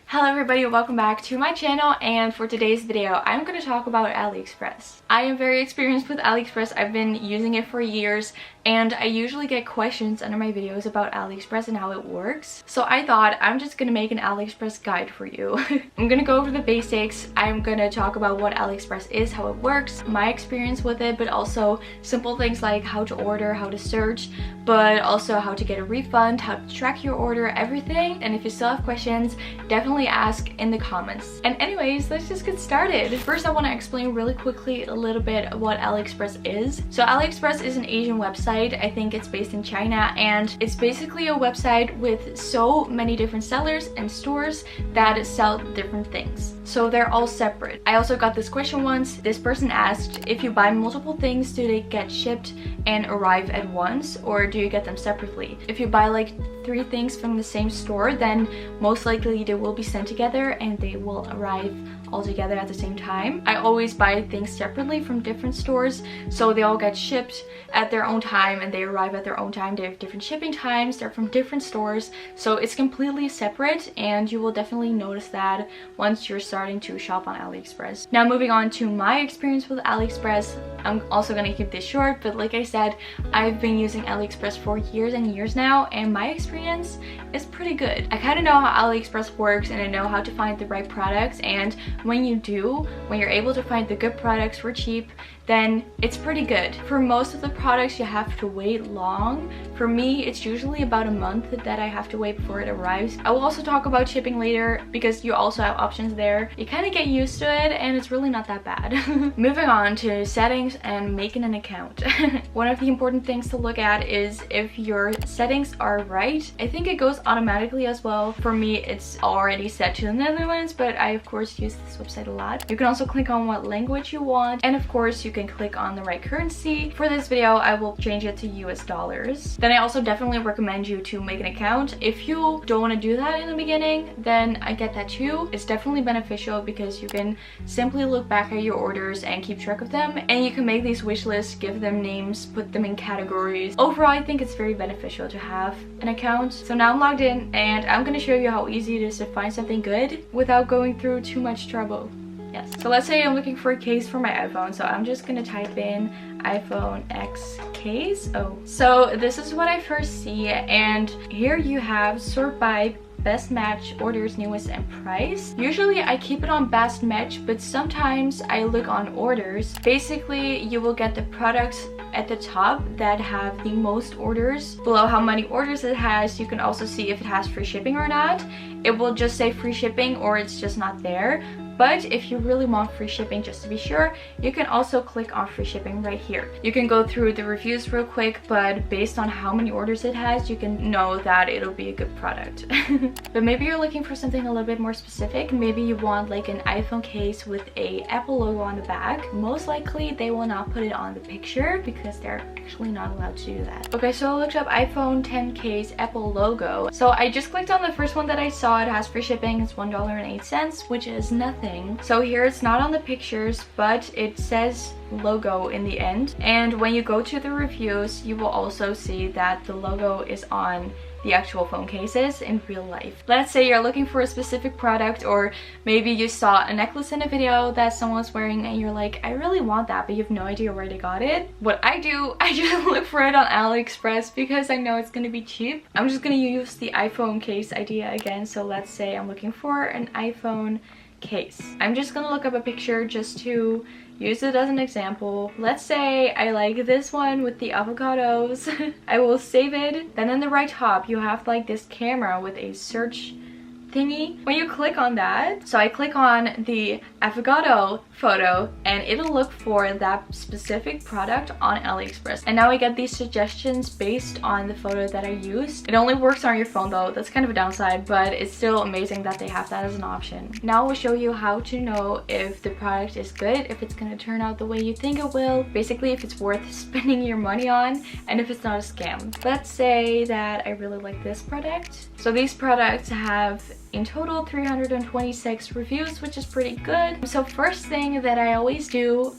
Hello everybody, welcome back to my channel, and for today's video I'm going to talk about AliExpress. I am very experienced with AliExpress. I've been using it for years and I usually get questions under my videos about AliExpress and how it works. So I thought I'm just going to make an AliExpress guide for you. I'm going to go over the basics. I'm going to talk about what AliExpress is, how it works, my experience with it, but also simple things like how to order, how to search, but also how to get a refund, how to track your order, everything. And if you still have questions, definitely ask in the comments. And anyways, let's just get started. First, I want to explain really quickly a little bit what AliExpress is. So AliExpress is an Asian website. I think it's based in China, and it's basically a website with so many different sellers and stores that sell different things. So they're all separate. I also got this question once. This person asked, if you buy multiple things, do they get shipped and arrive at once, or do you get them separately? If you buy like 3 things from the same store, then most likely they will be sent together and they will arrive all together at the same time. I always buy things separately from different stores, so they all get shipped at their own time and they arrive at their own time. They have different shipping times, they're from different stores, so it's completely separate, and you will definitely notice that once you're starting to shop on AliExpress. Now moving on to my experience with AliExpress. I'm also gonna keep this short, but like I said, I've been using AliExpress for years and years now, and my experience is pretty good. I kind of know how AliExpress works and I know how to find the right products, and when you do, when you're able to find the good products for cheap, then it's pretty good. For most of the products you have to wait long. For me, it's usually about a month that I have to wait before it arrives. I will also talk about shipping later because you also have options there. You kind of get used to it and it's really not that bad. Moving on to settings and making an account. One of the important things to look at is if your settings are right. I think it goes automatically as well. For me, it's already set to the Netherlands, but I of course use this website a lot. You can also click on what language you want, and of course you can click on the right currency. For this video, I will change it to US dollars. Then I also definitely recommend you to make an account. If you don't want to do that in the beginning, then I get that too. It's definitely beneficial because you can simply look back at your orders and keep track of them, and you can make these wish lists, give them names, put them in categories. Overall, I think it's very beneficial to have an account. So now I'm logged in and I'm going to show you how easy it is to find something good without going through too much trouble. Yes. So let's say I'm looking for a case for my iPhone, so I'm just gonna type in iPhone X case. Oh, so this is what I first see, and here you have sort by best match, orders, newest, and price. Usually I keep it on best match, but sometimes I look on orders. Basically, you will get the products at the top that have the most orders. Below how many orders it has, you can also see if it has free shipping or not. It will just say free shipping or it's just not there. But if you really want free shipping, just to be sure, you can also click on free shipping right here. You can go through the reviews real quick, but based on how many orders it has, you can know that it'll be a good product. But maybe you're looking for something a little bit more specific. Maybe you want like an iPhone case with a Apple logo on the back. Most likely they will not put it on the picture because they're actually not allowed to do that. Okay, so I looked up iPhone 10 case Apple logo. So I just clicked on the first one that I saw. It has free shipping. It's $1.08, which is nothing. So here it's not on the pictures, but it says logo in the end. And when you go to the reviews, you will also see that the logo is on the actual phone cases in real life. Let's say you're looking for a specific product, or maybe you saw a necklace in a video that someone's wearing and you're like, I really want that, but you have no idea where they got it. What I do, I just look for it on AliExpress because I know it's gonna be cheap. I'm just gonna use the iPhone case idea again. So let's say I'm looking for an iPhone case. I'm just gonna look up a picture just to use it as an example. Let's say I like this one with the avocados. I will save it. Then in the right top you have like this camera with a search thingy. When you click on that, so I click on the avocado photo and it'll look for that specific product on AliExpress, and now I get these suggestions based on the photo that I used. It only works on your phone though. That's kind of a downside, but it's still amazing that they have that as an option. Now I will show you how to know if the product is good, if it's gonna turn out the way you think it will, basically if it's worth spending your money on, and if it's not a scam. Let's say that I really like this product. So these products have in total 326 reviews, which is pretty good. So first thing that I always do,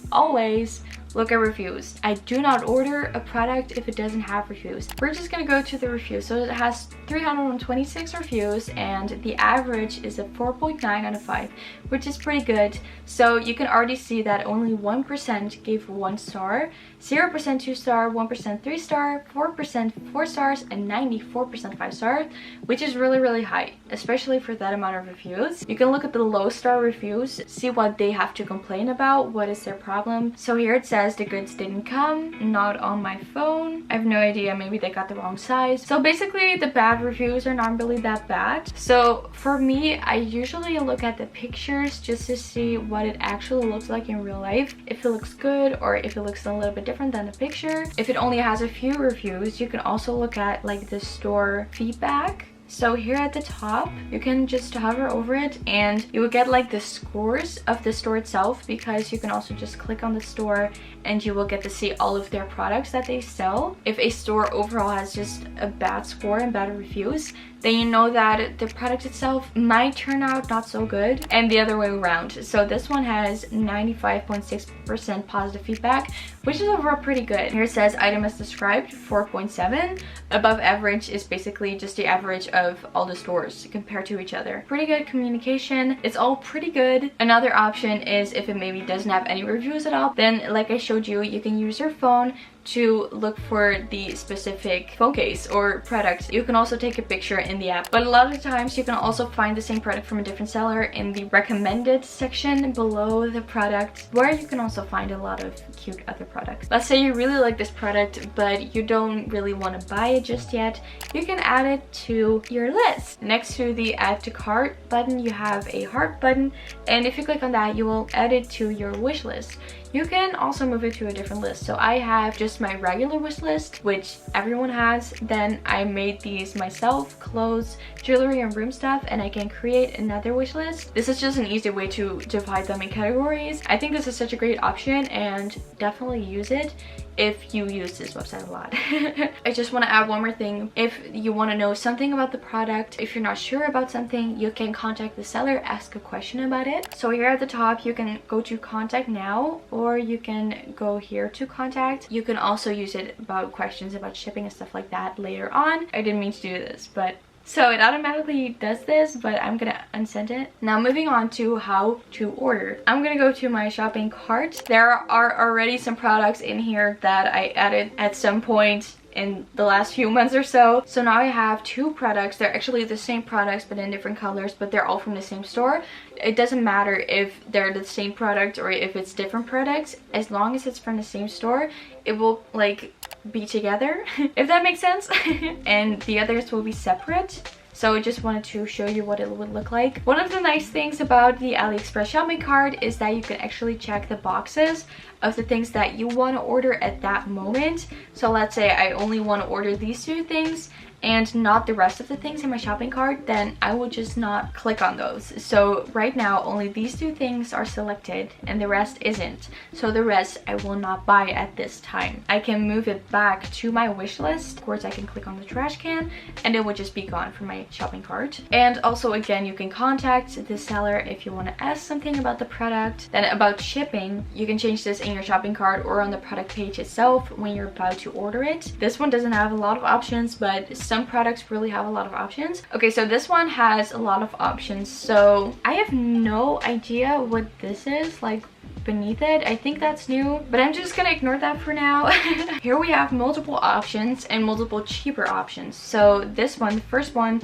look at reviews. I do not order a product if it doesn't have reviews. We're just gonna go to the reviews. So it has 326 reviews and the average is a 4.9 out of 5, which is pretty good. So you can already see that only 1% gave 1 star, 0% 2 star, 1% 3 star, 4% 4 stars, and 94% 5 stars, which is really high, especially for that amount of reviews. You can look at the low star reviews, see what they have to complain about, what is their problem. So here it says the goods didn't come, not on my phone. I have no idea, maybe they got the wrong size. So basically the bad reviews are not really that bad. So for me, I usually look at the pictures just to see what it actually looks like in real life, if it looks good or if it looks a little bit different than the picture. If it only has a few reviews, you can also look at like the store feedback. So here at the top, you can just hover over it and you will get like the scores of the store itself, because you can also just click on the store and you will get to see all of their products that they sell. If a store overall has just a bad score and bad reviews, then you know that the product itself might turn out not so good, and the other way around. So this one has 95.6% positive feedback, which is overall pretty good. Here it says item as described, 4.7. Above average is basically just the average of all the stores compared to each other. Pretty good communication. It's all pretty good. Another option is if it maybe doesn't have any reviews at all, then like I showed you, you can use your phone to look for the specific phone case or product. You can also take a picture in the app, but a lot of times you can also find the same product from a different seller in the recommended section below the product, where you can also find a lot of cute other products. Let's say you really like this product but you don't really want to buy it just yet, you can add it to your list. Next to the add to cart button, you have a heart button, and if you click on that, you will add it to your wish list. You can also move it to a different list. So I have just my regular wish list, which everyone has. Then I made these myself, clothes, jewelry, and room stuff, and I can create another wish list. This is just an easy way to divide them in categories. I think this is such a great option and definitely use it if you use this website a lot. I just want to add one more thing. If you want to know something about the product, if you're not sure about something, you can contact the seller, ask a question about it. So here at the top, you can go to contact now, or you can go here to contact. You can also use it about questions about shipping and stuff like that later on. I didn't mean to do this, but so it automatically does this, but I'm gonna unsend it. Now moving on to how to order. I'm gonna go to my shopping cart. There are already some products in here that I added at some point in the last few months or so. So now I have 2 products. They're actually the same products but in different colors, but they're all from the same store. It doesn't matter if they're the same product or if it's different products. As long as it's from the same store, it will like be together, if that makes sense. And the others will be separate. So I just wanted to show you what it would look like. One of the nice things about the AliExpress shopping cart is that you can actually check the boxes of the things that you want to order at that moment. So let's say I only want to order these 2 things and not the rest of the things in my shopping cart, then I will just not click on those. So right now only these 2 things are selected and the rest isn't. So the rest I will not buy at this time. I can move it back to my wish list. Of course, I can click on the trash can and it will just be gone from my shopping cart. And also again, you can contact the seller if you want to ask something about the product. Then about shipping, you can change this in your shopping cart or on the product page itself when you're about to order it. This one doesn't have a lot of options, but some products really have a lot of options. Okay, so this one has a lot of options. So I have no idea what this is like beneath it. I think that's new, but I'm just gonna ignore that for now. Here we have multiple options and multiple cheaper options. So this one, the first one,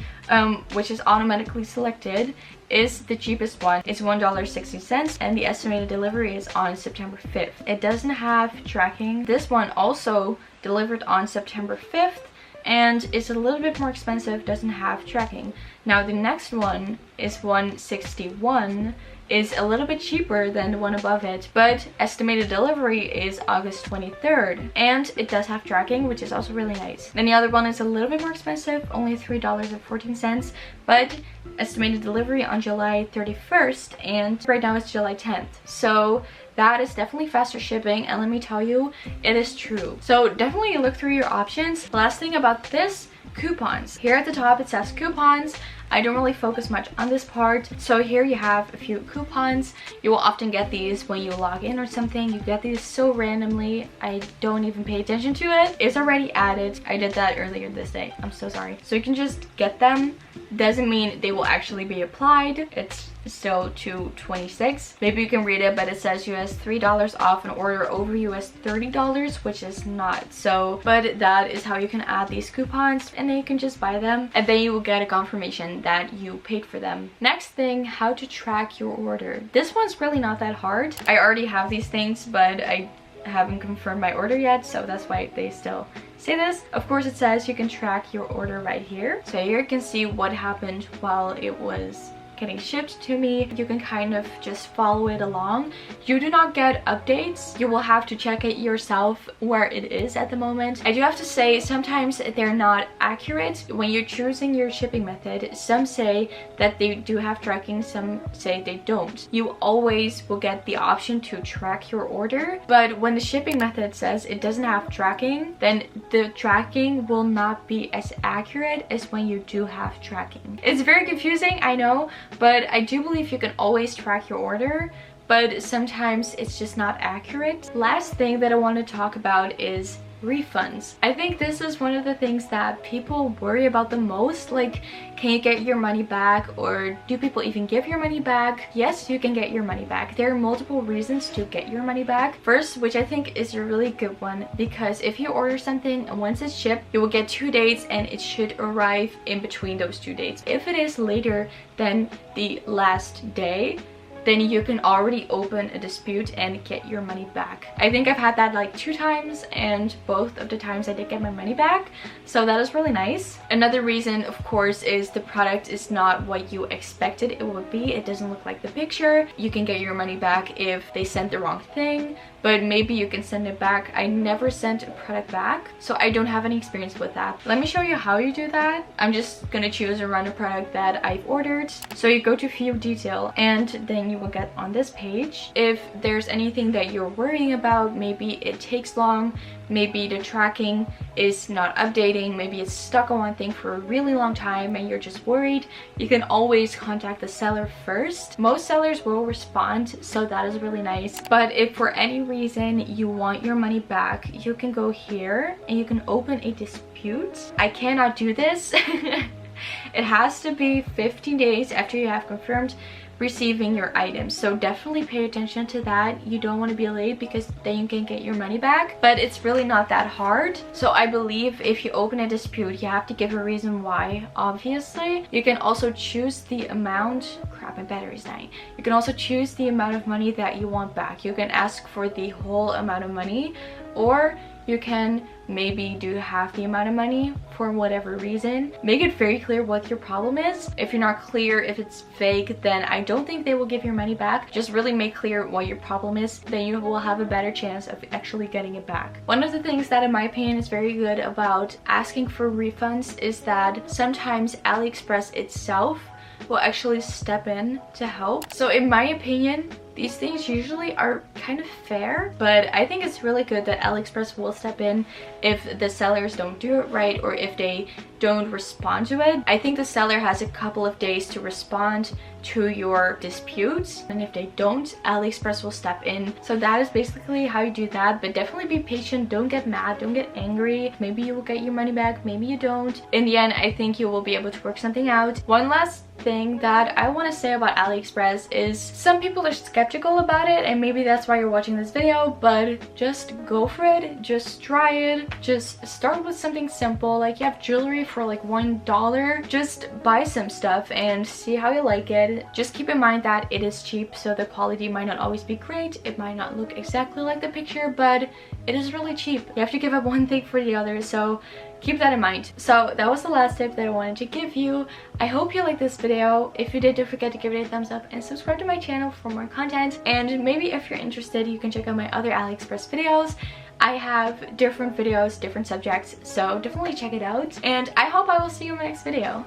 which is automatically selected, is the cheapest one. It's $1.60 and the estimated delivery is on September 5th. It doesn't have tracking. This one also delivered on September 5th and it's a little bit more expensive, doesn't have tracking. Now the next one is $161, is a little bit cheaper than the one above it, but estimated delivery is August 23rd, and it does have tracking, which is also really nice. Then the other one is a little bit more expensive, only $3.14, but estimated delivery on July 31st, and right now it's July 10th. So that is definitely faster shipping, and let me tell you, it is true. So definitely look through your options. Last thing about this, coupons. Here at the top it says coupons. I don't really focus much on this part. So here you have a few coupons. You will often get these when you log in or something. You get these so randomly. I don't even pay attention to it. It's already added. I did that earlier this day. I'm so sorry. So you can just get them. Doesn't mean they will actually be applied. It's still $2.26. Maybe you can read it, but it says US $3 off an order over US $30, which is not so, but that is how you can add these coupons, and then you can just buy them and then you will get a confirmation that you paid for them. Next thing, how to track your order. This one's really not that hard. I already have these things, but I haven't confirmed my order yet, so that's why they still say this. Of course, it says you can track your order right here. So here you can see what happened while it was getting shipped to me. You can kind of just follow it along. You do not get updates. You will have to check it yourself where it is at the moment. I do have to say, sometimes they're not accurate when you're choosing your shipping method. Some say that they do have tracking, some say they don't. You always will get the option to track your order, but when the shipping method says it doesn't have tracking, then the tracking will not be as accurate as when you do have tracking. It's very confusing, I know, but I do believe you can always track your order, but sometimes it's just not accurate. Last thing that I want to talk about is refunds. I think this is one of the things that people worry about the most. Like, can you get your money back, or do people even give your money back? Yes, you can get your money back. There are multiple reasons to get your money back. First, which I think is a really good one, because if you order something and once it's shipped, you will get 2 dates and it should arrive in between those 2 dates. If it is later than the last day, then you can already open a dispute and get your money back. I think I've had that like 2 times, and both of the times I did get my money back, so that is really nice. Another reason, of course, is the product is not what you expected it would be. It doesn't look like the picture. You can get your money back if they sent the wrong thing, but maybe you can send it back. I never sent a product back, so I don't have any experience with that. Let me show you how you do that. I'm just gonna choose a random product that I've ordered. So you go to view detail, and then you will get on this page. If there's anything that you're worrying about, maybe it takes long, maybe the tracking is not updating, maybe it's stuck on one thing for a really long time and you're just worried, you can always contact the seller first. Most sellers will respond, so that is really nice. But if for any reason you want your money back, you can go here and you can open a dispute. I cannot do this. It has to be 15 days after you have confirmed receiving your items, so definitely pay attention to that. You don't want to be late, because then you can get your money back, but it's really not that hard. So I believe if you open a dispute, you have to give a reason why, obviously. You can also choose the amount. Crap, my battery's dying. You can also choose the amount of money that you want back. You can ask for the whole amount of money, or you can maybe do half the amount of money for whatever reason. Make it very clear what your problem is. If you're not clear, if it's fake, then I don't think they will give your money back. Just really make clear what your problem is, then you will have a better chance of actually getting it back. One of the things that in my opinion is very good about asking for refunds is that sometimes AliExpress itself will actually step in to help. So in my opinion, these things usually are kind of fair, but I think it's really good that AliExpress will step in if the sellers don't do it right, or if they don't respond to it. I think the seller has a couple of days to respond to your disputes, and if they don't, AliExpress will step in. So that is basically how you do that, but definitely be patient. Don't get mad, don't get angry. Maybe you will get your money back, maybe you don't. In the end, I think you will be able to work something out. One last thing that I want to say about AliExpress is some people are skeptical about it, and maybe that's why you're watching this video, but just go for it. Just try it. Just start with something simple. Like, you have jewelry for like $1, just buy some stuff and see how you like it. Just keep in mind that it is cheap, so the quality might not always be great. It might not look exactly like the picture, but it is really cheap. You have to give up one thing for the other, so keep that in mind. So that was the last tip that I wanted to give you. I hope you liked this video. If you did, don't forget to give it a thumbs up and subscribe to my channel for more content. And maybe if you're interested, you can check out my other AliExpress videos. I have different videos, different subjects, so definitely check it out. And I hope I will see you in my next video.